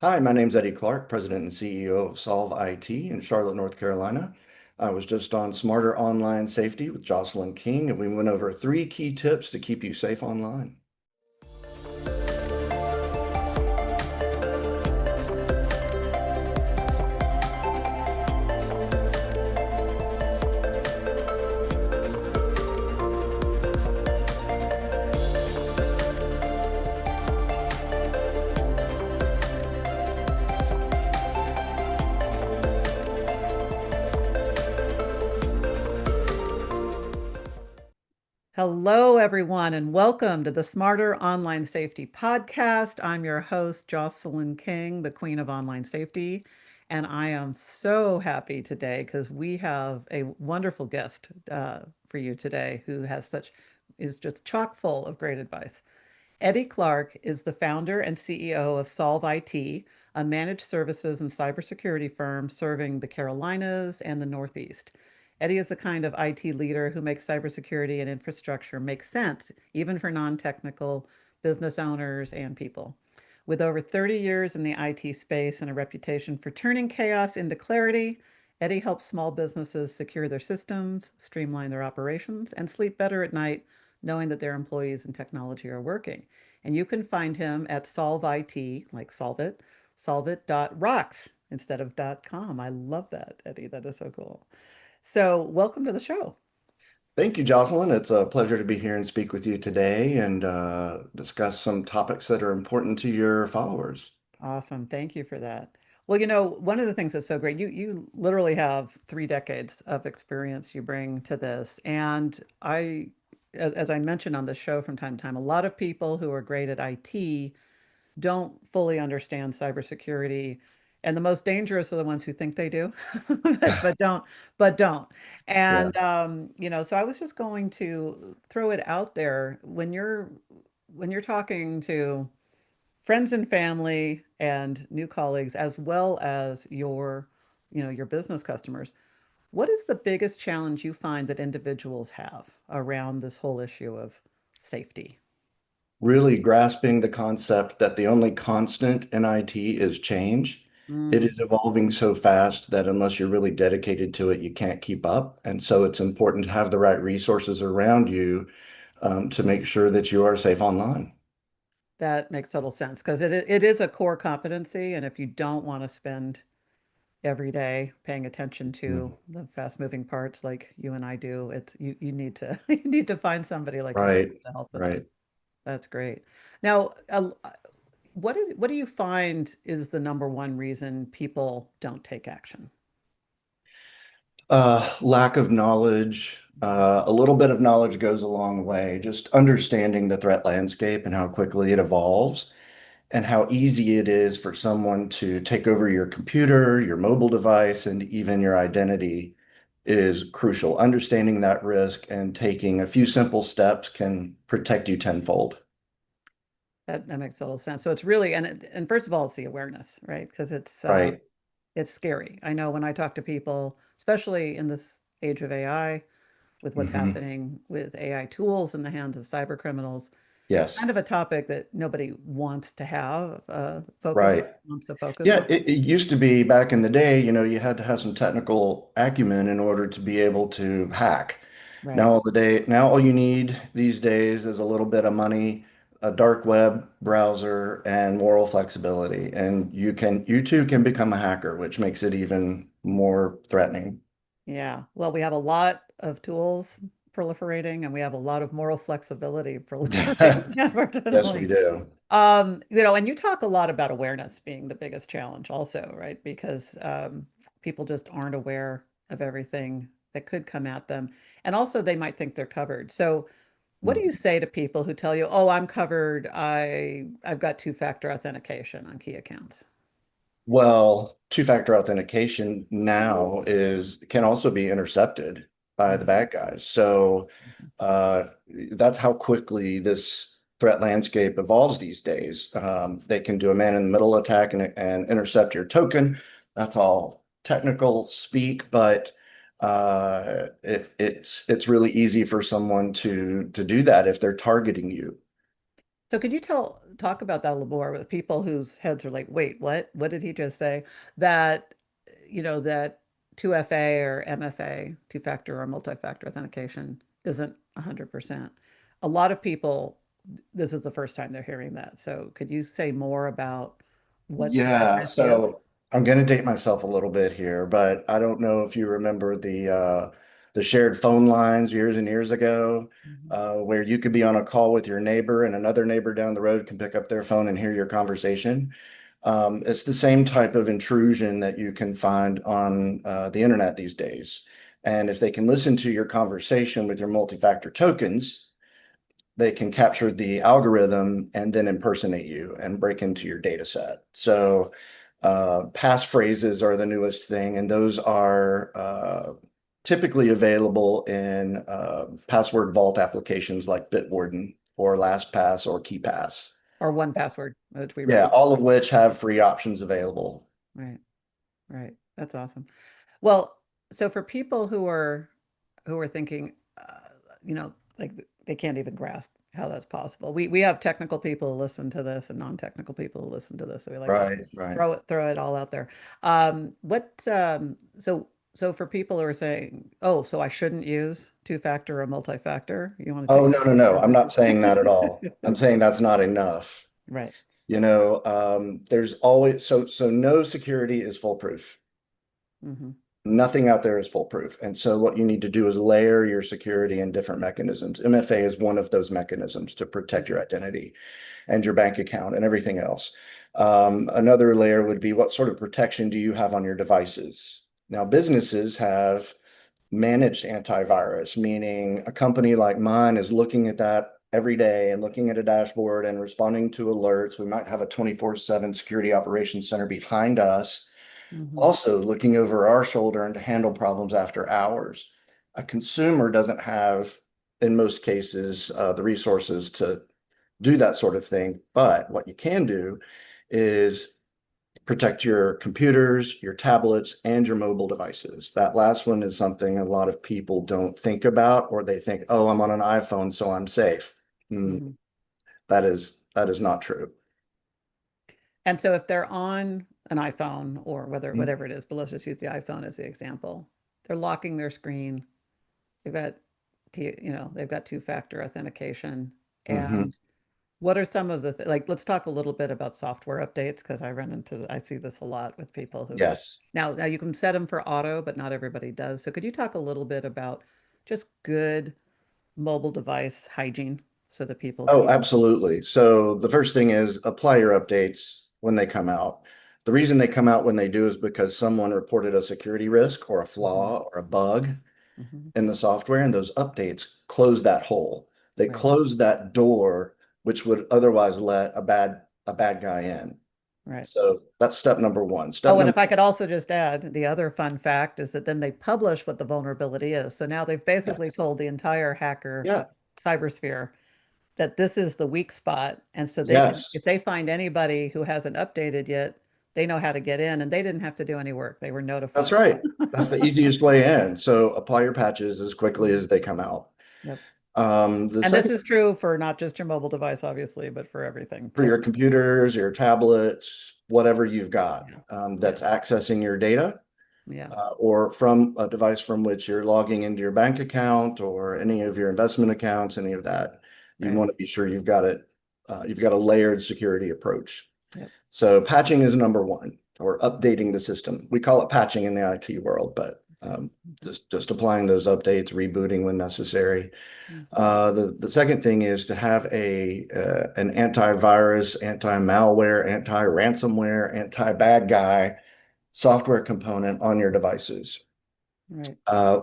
Hi, my name's Eddie Clark, President and CEO of Solve IT in Charlotte, North Carolina. I was just on Smarter Online Safety with Jocelyn King, and we went over three key tips to keep you safe online. Hello, everyone, and welcome to the Smarter Online Safety Podcast. I'm your host, Jocelyn King, the Queen of Online Safety, and I am so happy today because we have a wonderful guest for you today who is just chock full of great advice. Eddie Clark is the founder and CEO of Solve IT, a managed services and cybersecurity firm serving the Carolinas and the Northeast. Eddie is the kind of IT leader who makes cybersecurity and infrastructure make sense, even for non-technical business owners and people. With over 30 years in the IT space and a reputation for turning chaos into clarity, Eddie helps small businesses secure their systems, streamline their operations, and sleep better at night knowing that their employees and technology are working. And you can find him at Solve IT, like solve it.rocks instead of .com. I love that, Eddie. That is so cool. So, welcome to the show. Thank you, Jocelyn. It's a pleasure to be here and speak with you today and discuss some topics that are important to your followers. Awesome. Thank you for that. Well, one of the things that's so great, you literally have 3 decades of experience you bring to this. And as I mentioned on the show from time to time, a lot of people who are great at IT don't fully understand cybersecurity. And the most dangerous are the ones who think they do, but don't. Yeah. And so I was just going to throw it out there when you're talking to friends and family and new colleagues, as well as your business customers. What is the biggest challenge you find that individuals have around this whole issue of safety? Really grasping the concept that the only constant in IT is change. It Mm, is evolving so fast that unless you're really dedicated to it, you can't keep up. And so it's important to have the right resources around you to make sure that you are safe online. that makes total sense because it is a core competency, and if you don't want to spend every day paying attention to Mm. the fast moving parts like you and I do, you need to you need to find somebody like yourself Right, to help with that. right. That's great. Now, what do you find is the number one reason people don't take action? Lack of knowledge. A little bit of knowledge goes a long way. Just understanding the threat landscape and how quickly it evolves, and how easy it is for someone to take over your computer, your mobile device, and even your identity is crucial. Understanding that risk and taking a few simple steps can protect you tenfold. That makes total sense. So it's really and first of all, it's the awareness, right? Because Right. it's scary. I know when I talk to people, especially in this age of AI, with what's Hmm. happening with AI tools in the hands of cyber criminals, kind Yes. of a topic that nobody wants to have Right. wants to focus Yeah, on. it used to be back in the day, you had to have some technical acumen in order to be able to hack. Right. Now all you need these days is a little bit of money, a dark web browser, and moral flexibility. And you too can become a hacker, which makes it even more threatening. Yeah. Well, we have a lot of tools proliferating and we have a lot of moral flexibility proliferating, Yes, we unfortunately. do. And you talk a lot about awareness being the biggest challenge also, right? Because people just aren't aware of everything that could come at them. And also they might think they're covered. So what do you say to people who tell you, "Oh, I'm covered. I've got two-factor authentication on key accounts." Well, two-factor authentication now is can also be intercepted by the Mhm. bad guys. So uh, that's how quickly this threat landscape evolves these days. They can do a man-in-the-middle attack and intercept your token. That's all technical speak, but it's really easy for someone to do that if they're targeting you. So could you talk about that a little more with people whose heads are like, wait, what? What did he just say? That, that 2FA or MFA, two-factor or multi-factor authentication, isn't 100%. A lot of people, this is the first time they're hearing that. So could you say more about what that Yeah, risk is? so I'm going to date myself a little bit here, but I don't know if you remember the shared phone lines years and years ago, Mhm. where you could be on a call with your neighbor and another neighbor down the road can pick up their phone and hear your conversation. It's the same type of intrusion that you can find on the internet these days. And if they can listen to your conversation with your multi-factor tokens, they can capture the algorithm and then impersonate you and break into your data set. So passphrases are the newest thing, and those are typically available in password vault applications like Bitwarden or LastPass or KeePass. Or one password, which we Yeah, recommend. all of which have free options available. Right, right. That's awesome. Well, so for people who are thinking, like they can't even grasp how that's possible. We have technical people who listen to this and non-technical people who listen to this. So we like to Right, right. throw it all out there. What so for people who are saying, oh, so I shouldn't use two-factor or multi-factor, you want to Oh, take no, no, no. I'm not saying that at all. that? I'm saying that's not enough. Right. There's always so no security is foolproof. Hmm. Nothing out there is foolproof. And so what you need to do is layer your security in different mechanisms. MFA is one of those mechanisms to protect your identity and your bank account and everything else. Another layer would be what sort of protection do you have on your devices? Now, businesses have managed antivirus, meaning a company like mine is looking at that every day and looking at a dashboard and responding to alerts. We might have a 24/7 security operations center behind us, Hmm. also looking over our shoulder and to handle problems after hours. A consumer doesn't have, in most cases, the resources to do that sort of thing. But what you can do is protect your computers, your tablets, and your mobile devices. That last one is something a lot of people don't think about, or they think, oh, I'm on an iPhone, so I'm safe. Mm, Hmm. that is not true. And so if they're on an iPhone or Mm, whatever it is, but let's just use the iPhone as the example, they're locking their screen. They've got they've got two-factor authentication. mhm. And what are some of the like let's talk a little bit about software updates because I see this a lot with people who Yes. now you can set them for auto, but not everybody does. So could you talk a little bit about just good mobile device hygiene so that people Oh, can absolutely. So the first thing is apply your updates when they come out. The reason they come out when they do is because someone reported a security risk or a Mhm, flaw or a bug mhm, in the software, and those updates close that hole. They right, close that door, which would otherwise let a bad guy in. right. So that's step number one. Step Oh, and number, if I could also just add, the other fun fact is that then they publish what the vulnerability is. So now they've basically yes. told the entire hacker Yeah, cybersphere that this is the weak spot. And so they can, yes, if they find anybody who hasn't updated yet, they know how to get in and they didn't have to do any work. They were that's notified. right. That's the easiest way in. So apply your patches as quickly Mhm. as they come out. Yep. The And this second is true for not just your mobile device, obviously, but for everything, for your period. computers, your tablets, whatever you've got Yeah. Yeah. that's accessing your data, Yeah. or from a device from which you're logging into your bank account or any of your investment accounts, any of that. You Right. want to be sure you've got it, you've got a layered security approach. Yep. So patching is number one, or updating the system. We call it patching in the IT world, but Okay. Mhm. just applying those updates, rebooting when necessary. Mhm. The second thing is to have an antivirus, anti-malware, anti-ransomware, anti-bad guy software component on your devices. Right. Uh,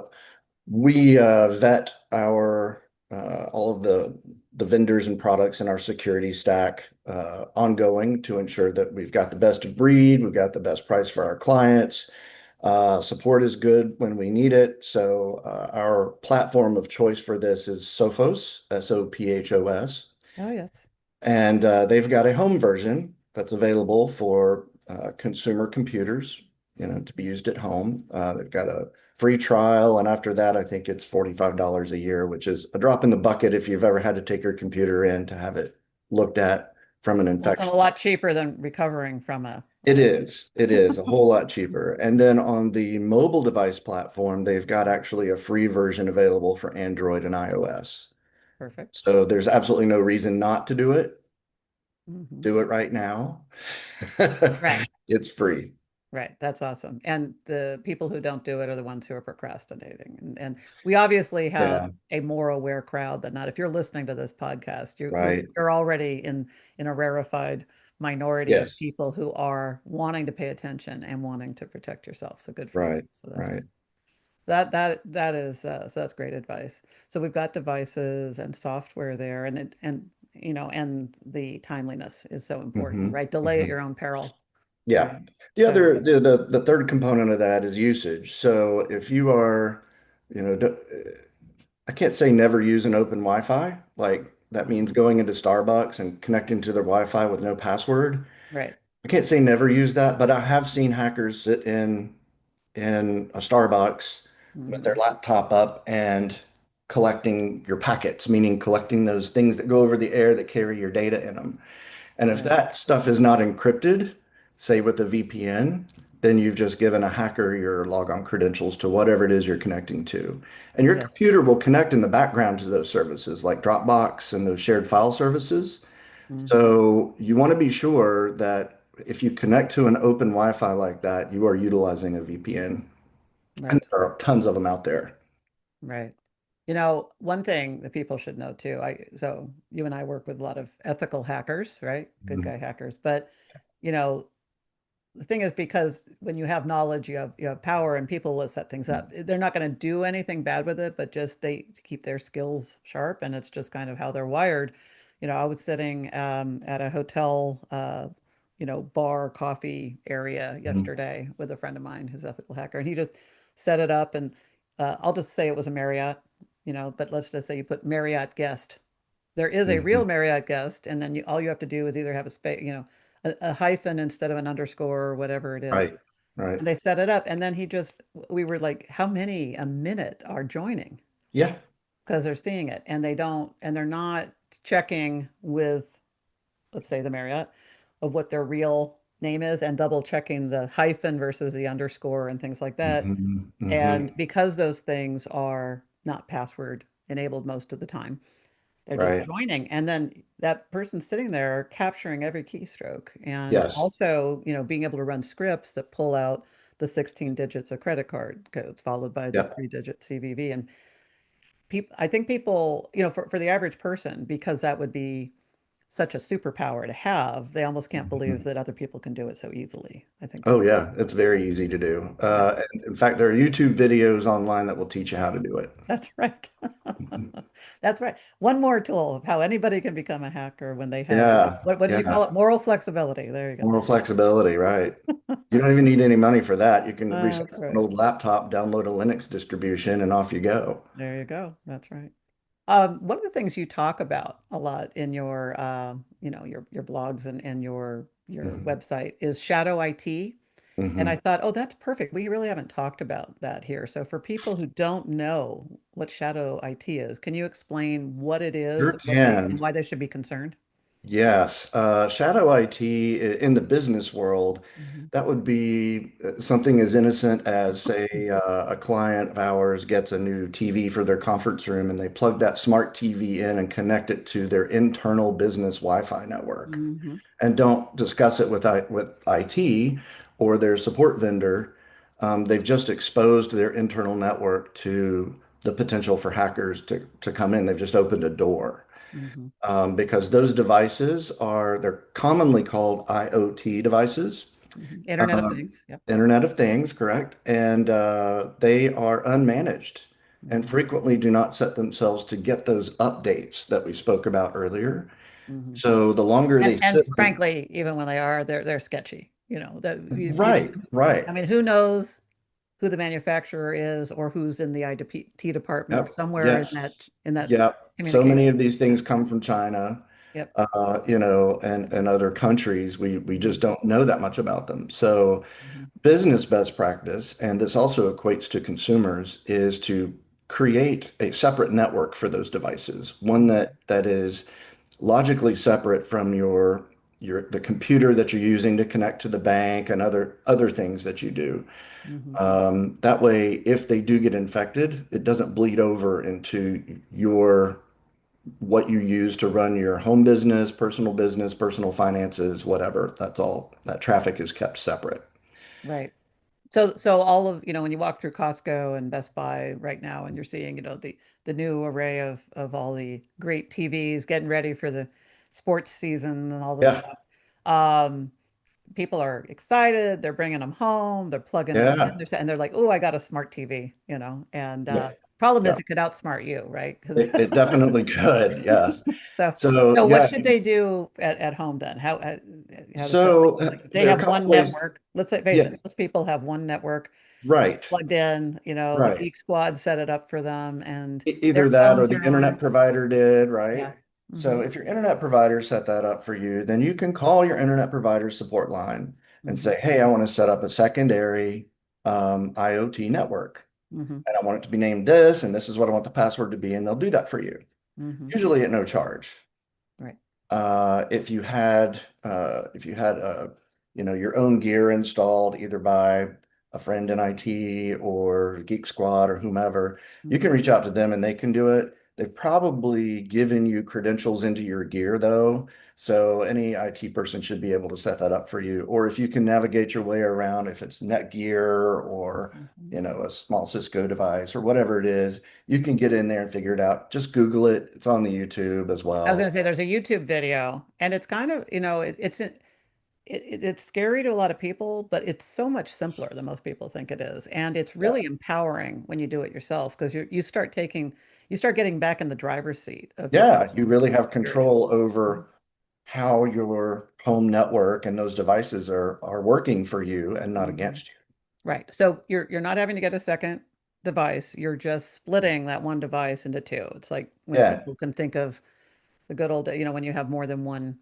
we vet our all of the vendors and products in our security stack ongoing to ensure that we've got the best of breed, we've got the best price for our clients. Support is good when we need it. So our platform of choice for this is Sophos, Sophos. Oh, yes. And they've got a home version that's available for consumer computers, to be used at home. They've got a free trial, and after that, I think it's $45 a year, which is a drop in the bucket if you've ever had to take your computer in to have it looked at from an Well, it's a infection. lot cheaper than recovering from a It ransomware. is. It is a whole lot cheaper. And then on the mobile device platform, they've got actually a free version available for Android and iOS. Perfect. So there's absolutely no reason not to do it. Hmm. Do it right now. Right. It's free. Right. That's awesome. And the people who don't do it are the ones who are procrastinating. And we obviously have Yeah, a more aware crowd than not. If you're listening to this podcast, right. you're already in a rarefied minority of Yes, people who are wanting to pay attention and wanting to protect yourself. So good for you. right, So that's right. that is so that's great advice. So we've got devices and software there, and and the timeliness is so important, Hmm. right? Delay at Hmm. your own peril, Yeah. right? The So other, the third component of that is usage. So if you are, you know, I can't say never use an open Wi-Fi. Like that means mhm, going into Starbucks and connecting to their Wi-Fi with no password. right. I can't say never use that, but I have seen hackers sit in a Starbucks with their Hmm. laptop up and collecting your packets, meaning collecting those things that go over the air that carry your data in them. And if Right. that stuff is not encrypted, say with a VPN, then you've just given a hacker your logon credentials to whatever it is you're connecting to. And your Yes. computer will connect in the background to those services like Dropbox and those shared file services. Hmm. So you want to be sure that if you connect to an open Wi-Fi like that, you are utilizing a VPN. And Right. there are tons of them out there. Right. One thing that people should know too, so you and I work with a lot of ethical hackers, right? Good Mhm. guy hackers, but you know, the thing is because when you have knowledge, you have power and people will set things up. They're not going to do anything bad with it, but just they to keep their skills sharp and it's just kind of how they're wired. I was sitting at a hotel bar coffee area Mhm. yesterday with a friend of mine who's an ethical hacker and he just set it up and I'll just say it was a Marriott, but let's just say you put Marriott guest. There is a real Mhm. Marriott guest, and then all you have to do is either have a space, a hyphen instead of an underscore or whatever it is. Right. Right. And they set it up, and then we were like, how many a minute are joining? Yeah. Because they're seeing it, and they're not checking with, let's say, the Marriott of what their real name is, and double checking the hyphen versus the underscore and things like that. Hmm. And Hmm. because those things are not password enabled most of the time, they're just Right. joining. And then that person sitting there capturing every keystroke and Yes. also, being able to run scripts that pull out the 16 digits of credit card codes followed by the Yep. 3-digit CVV. And I think people, for the average person, because that would be such a superpower to have, they almost can't believe Mhm. that other people can do it so easily. I think Oh people, yeah, it's very easy to do. yeah, And in fact, there are YouTube videos online that will teach you how to do it. that's right. Mhm. That's right. One more tool of how anybody can become a hacker when they have, Yeah, what did you call yeah. it? Moral flexibility. There you Moral flexibility, right? You don't even need any money for that. You can That's recycle an right. old laptop, download a Linux distribution, and off you go. There you go. That's right. One of the things you talk about a lot in your blogs and your Hmm. website is shadow IT. And I Hmm. thought, oh, that's perfect. We really haven't talked about that here. So for people who don't know what shadow IT is, can you explain what it is, Sure and can. why they should be concerned? Yes, shadow IT in the business world, Hmm. that would be something as innocent as, say, a client of ours gets a new TV for their conference room and they plug that smart TV in and connect it to their internal business Wi-Fi network Hmm. and don't discuss it with IT or their support vendor. They've just exposed their internal network to the potential for hackers to come in. They've just opened a door Hmm. because those devices they're commonly called IoT devices, Hmm. Internet of um, Things. Yep. Internet of Things, correct? And they are unmanaged and Hmm. frequently do not set themselves to get those updates that we spoke about earlier. Hmm. So the longer And they and sit on, frankly, even when they are, they're sketchy. right, right. I mean, who knows who the manufacturer is or who's in the IT department Yep. somewhere in Yes. that Yep. So many communication. of these things come from China, Yep. and other countries. We just Hmm. don't know that much about them. So Hmm. business best practice, and this also equates to consumers, is to create a separate network for those devices, one Hmm. that is logically separate from your the computer that you're using to connect to the bank and other things that you do. Hmm. That way, if they do get infected, it doesn't bleed over into your what you use to run your home business, personal finances, whatever. That's all. That traffic is kept separate. Right. So all of, when you walk through Costco and Best Buy right now and you're seeing, the new array of all the great TVs getting ready for the sports season and all this Yeah. stuff. Um, People are excited, they're bringing them home, they're plugging them in, Yeah. and they're like, "Oh, I got a smart TV," and Yeah. problem Yeah. is it could outsmart you, right? Because It definitely could. Yes. so So so what yeah. should they do at home then? How does that So like if they there are a have couple one ways. network, let's say face Yeah. it, most people have one network Right. plugged in, the Right. Geek Squad set it up for them and their Either that or phones the are internet on. provider did, Yeah. right? Hmm. So if your internet provider set that up for you, then you can call your internet provider support line and Hmm. say, hey, I want to set up a secondary IoT network. Hmm. And I want it to be named this, and this is what I want the password to be, and they'll do that for you, Hmm. usually at no charge. Right. If you had your own gear installed either by a friend in IT or Geek Squad or whomever, you Hmm. can reach out to them and they can do it. They've probably given you credentials into your gear though, so any IT person should be able to set that up for you. Or if you can navigate your way around, if it's Netgear or Hmm. a small Cisco device or whatever it is, you can get in there and figure it out. Just Google it. It's on the YouTube as I was going well. to say there's a YouTube video, and it's kind of, it's scary to a lot of people, but it's so much simpler than most people think it is, and it's Yeah. really empowering when you do it yourself because you start getting back in the driver's seat of your Yeah, you really have experience. control Mhm. over how your home network and those devices are working for you and not Mhm. against you. Right. So you're not having to get a second device. You're just splitting that one device into two. It's like when Yeah. people can think of the good old, when you have more than one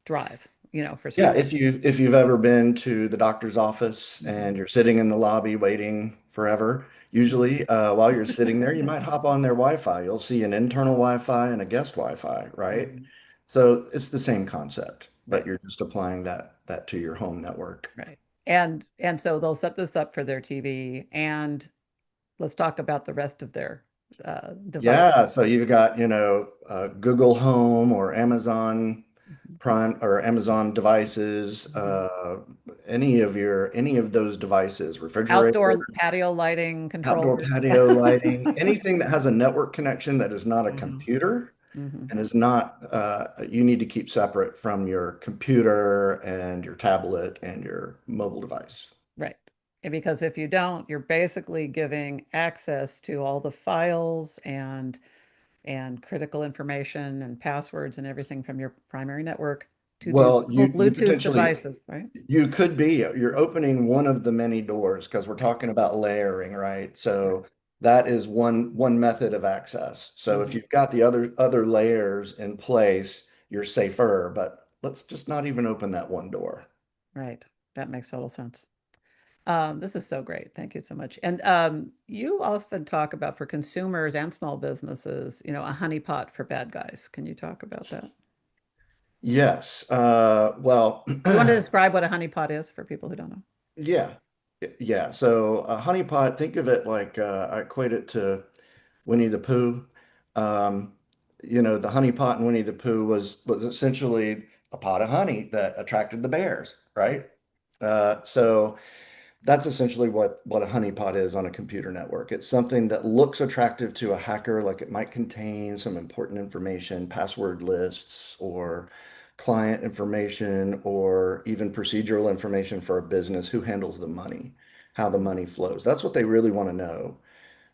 drive, for Yeah, something. if you've ever been to the doctor's office Mhm. and you're sitting in the lobby waiting forever, usually while you're sitting there, you might hop on their Wi-Fi. You'll see an internal Wi-Fi and a guest Wi-Fi, right? Mhm. So it's the same concept, but Right. you're just applying that to your home network. Right. And so they'll set this up for their TV, and let's talk about the rest of their device. Yeah, so you've got, Google Home or Amazon Mhm. Prime or Amazon devices, Mhm. any of those devices, refrigerator, Outdoor patio lighting outdoor controllers. patio lighting, anything that has a network connection that is not a Mhm. computer Mhm. and is not, you need to keep separate from your computer and your tablet and your mobile device. Right. And because if you don't, you're basically giving access to all the files and critical information and passwords and everything from your primary network to these Well, little you Bluetooth potentially devices, right? you could be you're opening one of the many doors because we're Right. talking about layering, right? Right. So that is one method of access. So if Mhm. you've got the other layers in place, you're safer, but let's just not even open that one door. Right. That makes total sense. This is so great. Thank you so much. And you often talk about for consumers and small businesses, a honeypot for bad guys. Can you talk about that? Do Yes. Well, you want to describe what a honeypot is for people who don't know? yeah. Yeah. So a honeypot, think of it like I equate it to Winnie the Pooh. Um, the honey pot in Winnie the Pooh was essentially a pot of honey that attracted the bears, right? So that's essentially what a honey pot is on a computer network. It's something that looks attractive to a hacker, like it might contain some important information, password lists, or client information, or even procedural information for a business, who handles the money, how the money flows. That's what they really want to know.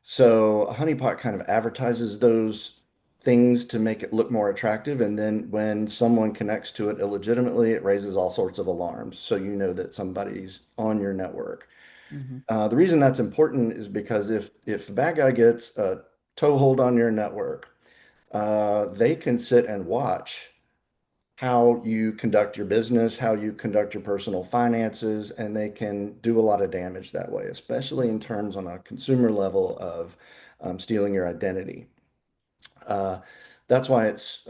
So a honeypot kind of advertises those things to make it look more attractive. And then when someone connects to it illegitimately, it raises all sorts of alarms. So you know that somebody's on your network. Hmm. The reason that's important is because if a bad guy gets a toehold on your network, they can sit and watch how you conduct your business, how you conduct your personal finances, and they can do a lot of damage that way, especially in terms on a consumer level of stealing your identity. Uh, that's why it's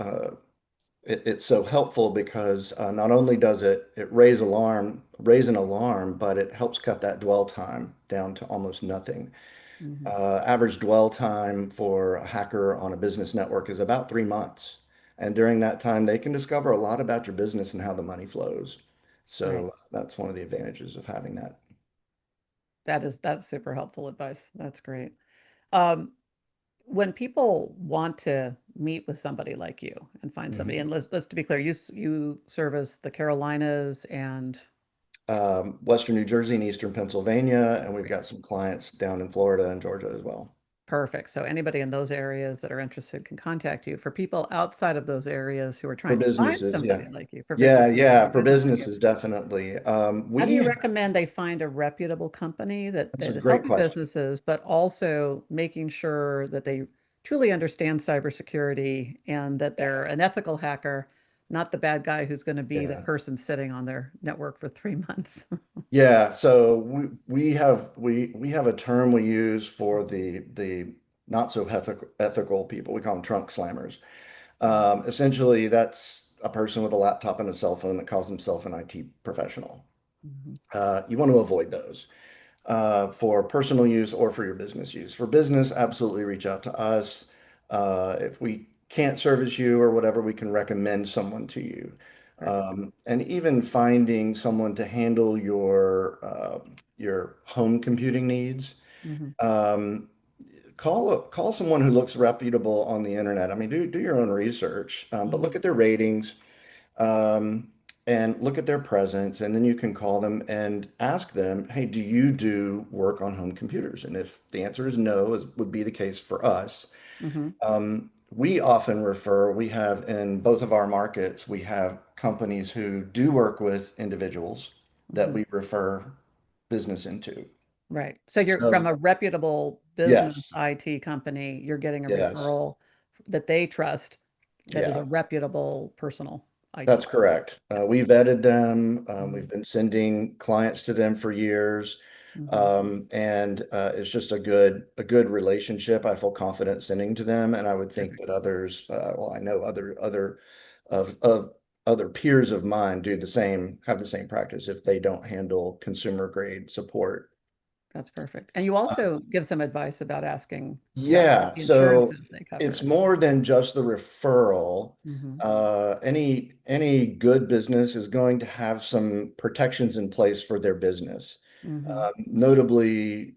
it's so helpful because not only does it raise an alarm, but it helps cut that dwell time down to almost nothing. Hmm. Average dwell time for a hacker on a business network is about 3 months. And during that time, they can discover a lot about your business and how the money flows. Right. So that's one of the advantages of having that. That's super helpful advice. That's great. Um, when people want to meet with somebody like you and find somebody, Mhm. and let's to be clear, you service the Carolinas and Western New Jersey and Eastern Pennsylvania, and we've got some clients down in Florida and Georgia as well. perfect. So anybody in those areas that are interested can contact you. For people outside of those areas who are For trying to find businesses, yeah. somebody like you, for Yeah, businesses trying yeah, to for find somebody like you, businesses, definitely. how do you recommend they find a reputable company That's a that is great helping question. businesses, but also making sure that they truly understand cybersecurity and that Yeah, they're an ethical hacker, not the bad guy who's going to be the yeah. person sitting on their network for 3 months? Yeah, so we have a term we use for the not so ethical people. We call them trunk slammers. Essentially, that's a person with a laptop and a cell phone that calls himself an IT professional. Mhm. You want to avoid those for personal use or for your business use. For business, absolutely reach out to us. If we can't service you or whatever, we can recommend someone to you. Perfect. And even finding someone to handle your home computing needs. Hmm. Um, call someone who looks reputable on the internet. I mean, do your own research, but look Hmm. at their ratings um, and look at their presence, and then you can call them and ask them, "Hey, do you do work on home computers?" And if the answer is no, as would be the case for us, Hmm. we often refer. We have in both of our markets, we have companies who do work with individuals that Hmm. we refer business into. Right. So you're from So a reputable business yes, IT company, you're getting a yes, referral that they trust that is yeah. a reputable personal That's IT. correct. Yeah. We vetted them. Hmm. We've been sending clients to them for years, Hmm. and it's just a good relationship. I feel confident sending to them, and I would think Perfect. that others, well, I know other of other peers of mine do the same, have the same practice if they don't handle consumer grade support. That's perfect. And you also give some advice about asking about Yeah, the so insurances they it's cover. more than just the referral. Hmm. Any good business is going to have some protections in place for their business. Hmm. Notably,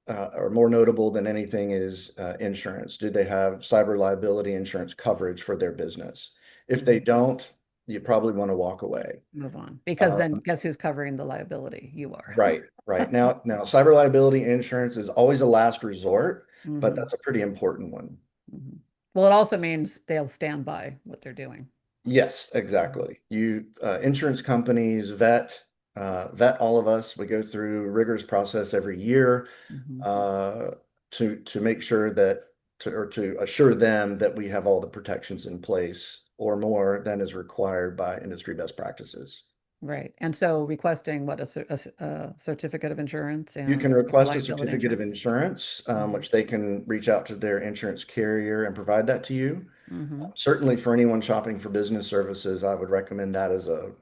or more notable than anything is insurance. Do they have cyber liability insurance coverage for their business? If they Hmm. don't, you probably want to walk away. Move on. Because Uh, then guess who's covering the liability? You are. right, right. Now, cyber liability insurance is always a last resort, but Hmm. that's a pretty important one. Hmm. Well, it also means they'll stand by what they're doing. Yes, Mhm. exactly. Insurance companies vet all of us. We go through a rigorous process every year Mhm. uh, to make sure that to assure them that we have all the protections in place or more than is required by industry best practices. Right. And so requesting what a certificate of insurance You and can cyber request a liability certificate of insurance. insurance, Hmm. which they can reach out to their insurance carrier and provide that to you. Hmm. Certainly, for anyone shopping for business services, I would recommend that as a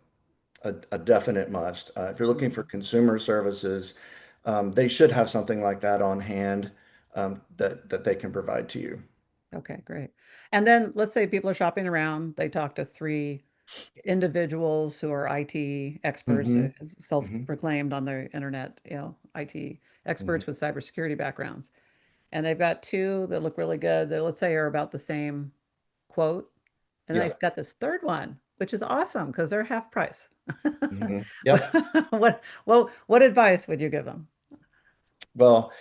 definite must. If you're looking for Hmm. consumer services, they should have something like that on hand that they can provide to you. Okay, great. And then let's say people are shopping around, they talk to three individuals who are IT experts, Hmm. Hmm. self-proclaimed on the internet, IT Hmm. experts with cybersecurity backgrounds. And they've got two that look really good. That let's say are about the same quote. And then Yeah. they've got this third one, which is awesome because they're half price. Hmm. What, Yep. what advice would you give them? Well,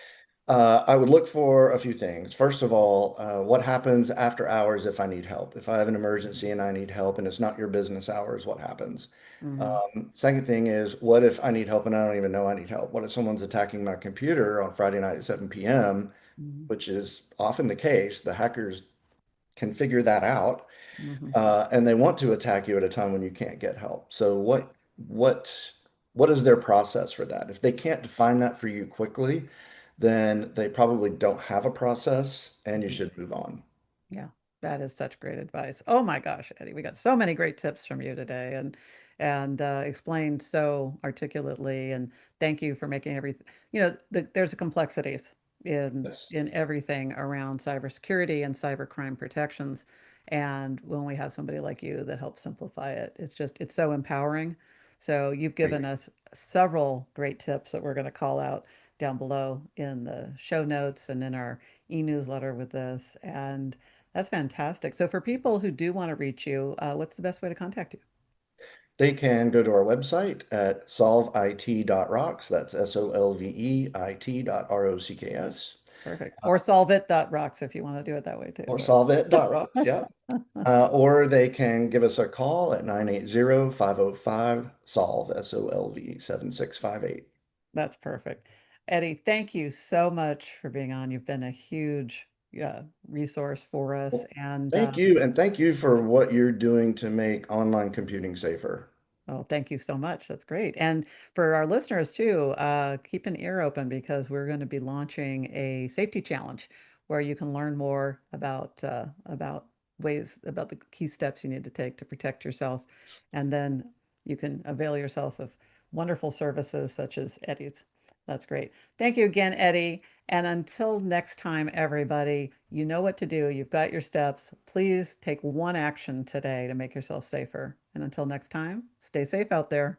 I would look for a few things. First of all, what happens after hours if I need help? If I have an emergency and I need help and it's not your business hours, what happens? Hmm. Second thing is, what if I need help and I don't even know I need help? What if someone's attacking my computer on Friday night at 7 p.m., Hmm. which is often the case? The hackers can figure that out, Hmm. and they want to attack you at a time when you can't get help. So Right. what is their process for that? If they can't define that for you quickly, then they probably don't have a process, and you Mhm. should move on. Yeah. That is such great advice. Oh my gosh, Eddie, we got so many great tips from you today, and explained so articulately. And thank you for making everything. There's a complexities in Yes. in everything around cybersecurity and cybercrime protections. And when we have somebody like you that helps simplify it, it's so empowering. So you've Great. given us several great tips that we're going to call out down below in the show notes and in our e-newsletter with this. And that's fantastic. So for people who do want to reach you, what's the best way to contact you? They can go to our website at solveit.rocks. That's solveit.rocks. Perfect. Or solveit.rocks if you want to do it that way too. Or solveit.rocks. Yeah. Or they can give us a call at 980-505-SOLVE, SOLV 7658. That's perfect. Eddie, thank you so much for being on. You've been a huge resource for us. Well, And thank you. And thank you for what you're doing to make online computing safer. Oh, thank you so much. That's great. And for our listeners too, keep an ear open because we're going to be launching a safety challenge where you can learn more about ways about the key steps you need to take to protect yourself, and then you can avail yourself of wonderful services such as Eddie's. That's great. Thank you again, Eddie. And until next time, everybody, you know what to do. You've got your steps. Please take one action today to make yourself safer. And until next time, stay safe out there.